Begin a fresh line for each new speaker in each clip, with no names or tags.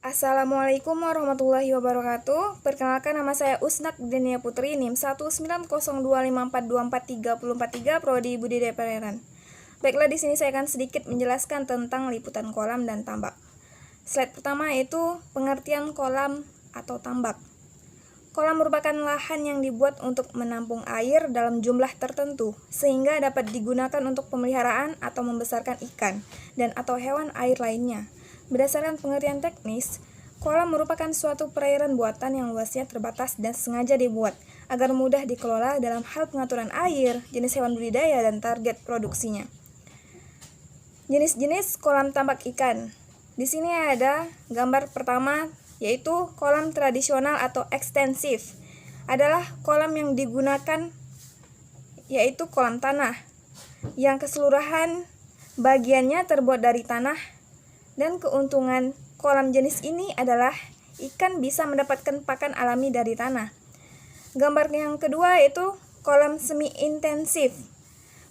Assalamualaikum warahmatullahi wabarakatuh. Perkenalkan, nama saya Usnak Denia Putri, NIM 19025424343, Prodi Budidaya Perairan. Baiklah, di sini saya akan sedikit menjelaskan tentang liputan kolam dan tambak. Slide pertama yaitu pengertian kolam atau tambak. Kolam merupakan lahan yang dibuat untuk menampung air dalam jumlah tertentu, sehingga dapat digunakan untuk pemeliharaan atau membesarkan ikan dan atau hewan air lainnya. Berdasarkan pengertian teknis, kolam merupakan suatu perairan buatan yang luasnya terbatas dan sengaja dibuat agar mudah dikelola dalam hal pengaturan air, jenis hewan budidaya, dan target produksinya. Jenis-jenis kolam tambak ikan. Di sini ada gambar pertama, yaitu kolam tradisional atau ekstensif. Adalah kolam yang digunakan, yaitu kolam tanah, yang keseluruhan bagiannya terbuat dari tanah. Dan keuntungan kolam jenis ini adalah ikan bisa mendapatkan pakan alami dari tanah. Gambar yang kedua yaitu kolam semi-intensif.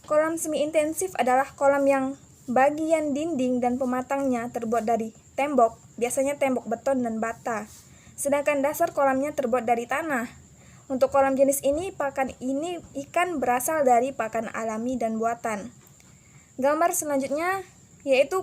Kolam semi-intensif adalah kolam yang bagian dinding dan pematangnya terbuat dari tembok, biasanya tembok beton dan bata. Sedangkan dasar kolamnya terbuat dari tanah. Untuk kolam jenis ini, ikan berasal dari pakan alami dan buatan. Gambar selanjutnya yaitu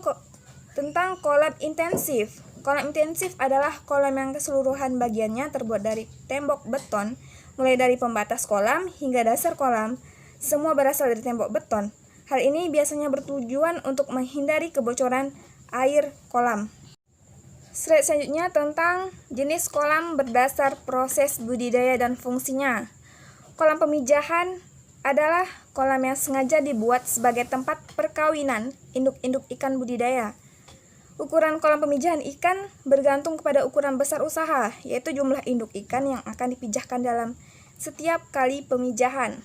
tentang kolam intensif. Kolam intensif adalah kolam yang keseluruhan bagiannya terbuat dari tembok beton, mulai dari pembatas kolam hingga dasar kolam, semua berasal dari tembok beton. Hal ini biasanya bertujuan untuk menghindari kebocoran air kolam. Slide selanjutnya tentang jenis kolam berdasar proses budidaya dan fungsinya. Kolam pemijahan adalah kolam yang sengaja dibuat sebagai tempat perkawinan induk-induk ikan budidaya. Ukuran kolam pemijahan ikan bergantung kepada ukuran besar usaha, yaitu jumlah induk ikan yang akan dipijahkan dalam setiap kali pemijahan.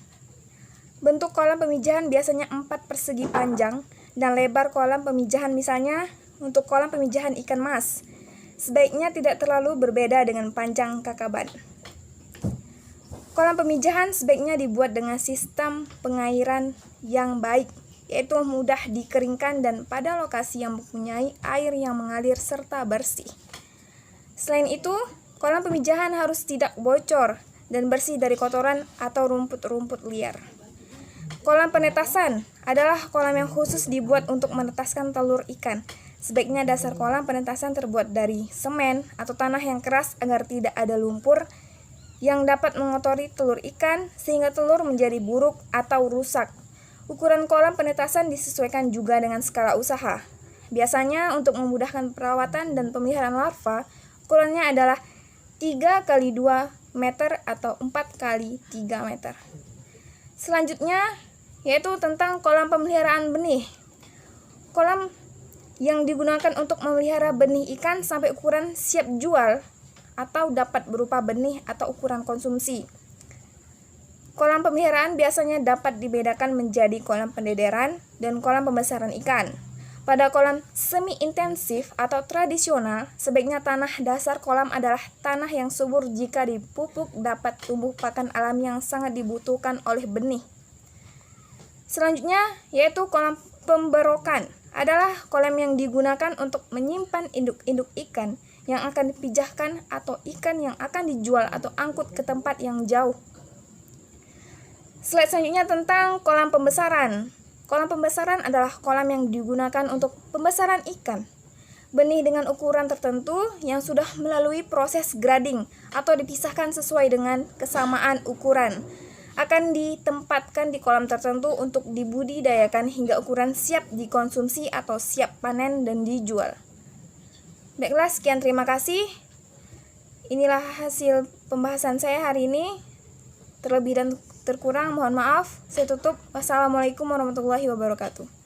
Bentuk kolam pemijahan biasanya 4 persegi panjang, dan lebar kolam pemijahan misalnya untuk kolam pemijahan ikan mas, sebaiknya tidak terlalu berbeda dengan panjang kakaban. Kolam pemijahan sebaiknya dibuat dengan sistem pengairan yang baik, yaitu mudah dikeringkan dan pada lokasi yang mempunyai air yang mengalir serta bersih. Selain itu, kolam pemijahan harus tidak bocor dan bersih dari kotoran atau rumput-rumput liar. Kolam penetasan adalah kolam yang khusus dibuat untuk menetaskan telur ikan. Sebaiknya dasar kolam penetasan terbuat dari semen atau tanah yang keras agar tidak ada lumpur yang dapat mengotori telur ikan sehingga telur menjadi buruk atau rusak. Ukuran kolam penetasan disesuaikan juga dengan skala usaha. Biasanya untuk memudahkan perawatan dan pemeliharaan larva, ukurannya adalah 3 x 2 meter atau 4 x 3 meter. Selanjutnya yaitu tentang kolam pemeliharaan benih. Kolam yang digunakan untuk memelihara benih ikan sampai ukuran siap jual atau dapat berupa benih atau ukuran konsumsi. Kolam pemeliharaan biasanya dapat dibedakan menjadi kolam pendederan dan kolam pembesaran ikan. Pada kolam semi-intensif atau tradisional, sebaiknya tanah dasar kolam adalah tanah yang subur jika dipupuk dapat tumbuh pakan alami yang sangat dibutuhkan oleh benih. Selanjutnya, yaitu kolam pemberokan adalah kolam yang digunakan untuk menyimpan induk-induk ikan yang akan dipijahkan atau ikan yang akan dijual atau angkut ke tempat yang jauh. Slide selanjutnya tentang kolam pembesaran. Kolam pembesaran adalah kolam yang digunakan untuk pembesaran ikan. Benih dengan ukuran tertentu yang sudah melalui proses grading atau dipisahkan sesuai dengan kesamaan ukuran akan ditempatkan di kolam tertentu untuk dibudidayakan hingga ukuran siap dikonsumsi atau siap panen dan dijual. Baiklah, sekian, terima kasih. Inilah hasil pembahasan saya hari ini. Terlebih dan terkurang mohon maaf. Saya tutup. Wassalamualaikum warahmatullahi wabarakatuh.